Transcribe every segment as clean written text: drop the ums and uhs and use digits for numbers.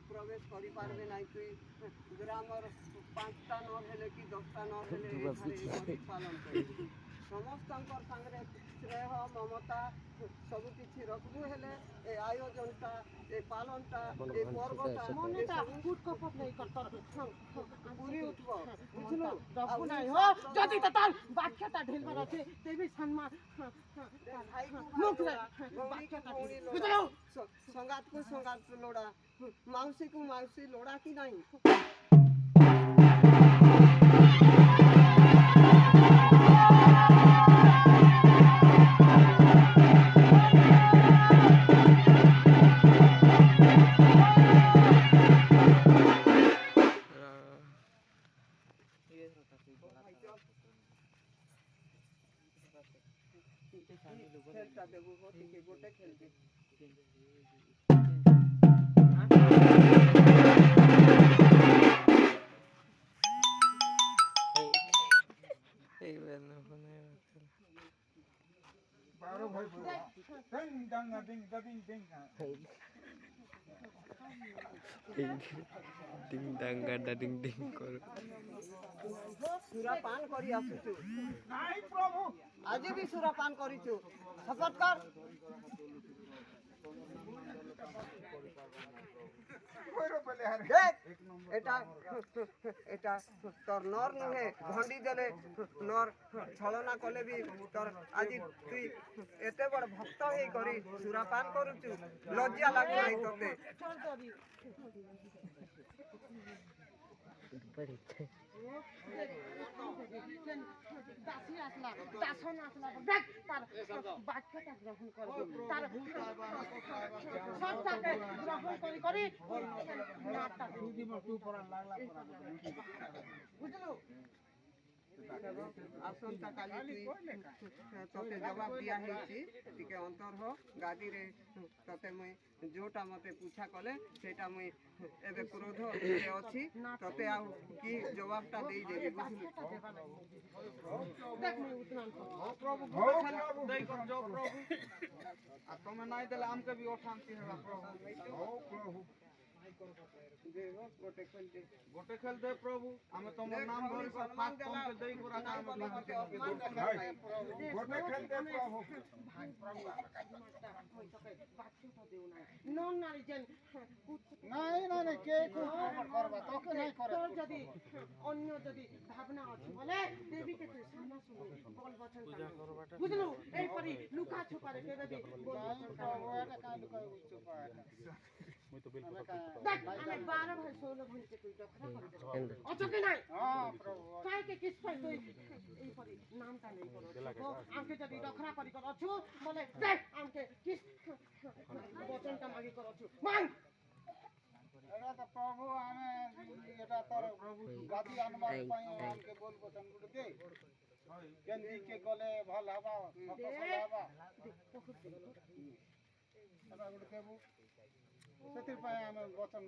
প্রবেশ করিপারবে নাই তুই গ্রামর 5টা নহলে কি 10টা নহলে এখানে পালন করিবি ସମସ୍ତଙ୍କର ସାଙ୍ଗରେ ସ୍ନେହ ମମତା ସବୁ କିଛି ରଖବୁ ହେଲେ ଏ ଆୟୋଜନଟା ଏ ପାଳନଟା ଏ ପର୍ବଟା ପୁରୀ ଉଠିବ ବୁଝିଲୁ ଯଦି ତ ତାର ବାକ୍ୟଟା ଢିଲବାର ଅଛି ତେବେ ସମ୍ମାନ ବୁଝିଲୁ ସଙ୍ଗାତକୁ ସଙ୍ଗାତ ଲୋଡ଼ା ମାଉସୀକୁ ମାଉସୀ ଲୋଡ଼ା କି ନାହିଁ খেলটা দেবো ঠিক গোটে খেলবি সুরাপান করি আসুছু আজ বি সুরাপান করিছু শপথ কর এটা এটা তোর নর নুহে ভন্ডি দেলে নর ছলনা কলে বি তোর আজি তুই এতে বড় ভক্ত হই করি সুরাপান করুছু লজ্জা লাগু নাই তোতে বুঝলু আসন্তা কালি তুই তোতে জবাব দিয়া হয়েছি টিকে অন্তর হ গাদিরে তোতে মুই जोटा मते पूछा कले सेटा मुई एबे क्रोध रे अछि तते आ की जवाबटा देई देबी बुझलु देख मुई उतरान प्रभु दई कर जो प्रभु आ तमे नाइ देले हमके भी ओठांती हेबा प्रभु हो प्रभु दे गोटे खेल दे प्रभु हमें तमर नाम धरि सब फाक तमके दई करा काम गोटे खेल दे प्रभु भाई प्रभु non nari jen নাই না না কে কো করবা তোকে নাই করে তোর যদি অন্য যদি ভাবনা আছে বলে দেবীকে তুই সামনা শুনি বল বচন বুঝলু এই পরি লুকা ছুপারে কেবে দি বল এটা কাই লুকাই ছুপা মুই তো বিলকুল দেখ আমি 12 ভাই 16 ভাই কে তুই দখরা করে দে অচকে নাই হ্যাঁ প্রভু কাই কে কিস পাই তুই এই পরি নামটা নেই করো আমকে যদি দখরা করি করছু বলে দেখ আমকে কিস বচনটা মাগি করছু মান এটা তো প্রভু আমি এটা তোর প্রভু গাদি আনবার পাই আমাকে বল বচন গুলো দে কেন্দি কে গলে ভাল হবা সকল হবা এটা গুলো দেবো সেতির পাই আমি বচন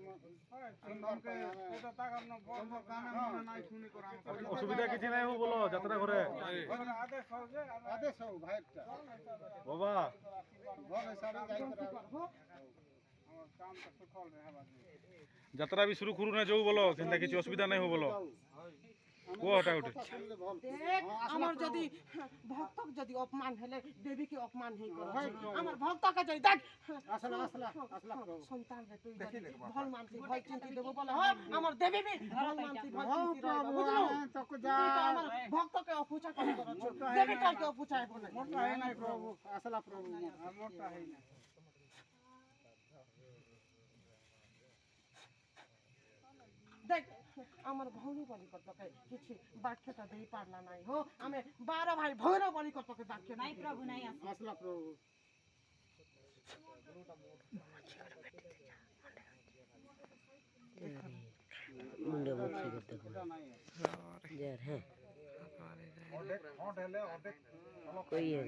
সুন্দর পাই আমি এটা তাকার ন বন্ধ কানে মনে নাই শুনি কর আমি অসুবিধা কিছু নাই হো বলো যাত্রা করে আদেশ হও যে আদেশ হও ভাইটা বাবা ঘরে সারি যাই করা আমার কাম তো সুফল রে হবা যাত্রা भी शुरू करू ना जो बोलो केनता কিছু অসুবিধা নাই হো বলো ও হটা উঠে দেখ আমার যদি ভক্তক যদি অপমান হলে দেবীকে অপমান হেই করছ আমার ভক্তকে যদি দেখ আসলা সন্তান রে তুই ভাল মানসি ভয় চিন্তি দেব বলে হয় আমার দেবী বি ভাল মানসি ভয় চিন্তি রইব বুঝলো তোকে যা আমার ভক্তকে অপূজা করে করছ দেবী কালকে অপূজা হবে না মোটা হয় নাই প্রভু আসলা প্রভু মোটা হয় না দেখ আমার ভৌনী বলি করতকে কিছু বাক্যটা দেই পারলা নাই হো আমি 12 ভাই ভৌর বলি করতকে বাক্য নাই প্রভু নাই আসলা প্রভু मुंडे बच्चे करते हो यार है অর্ধেক হট হলে অর্ধেক कोई है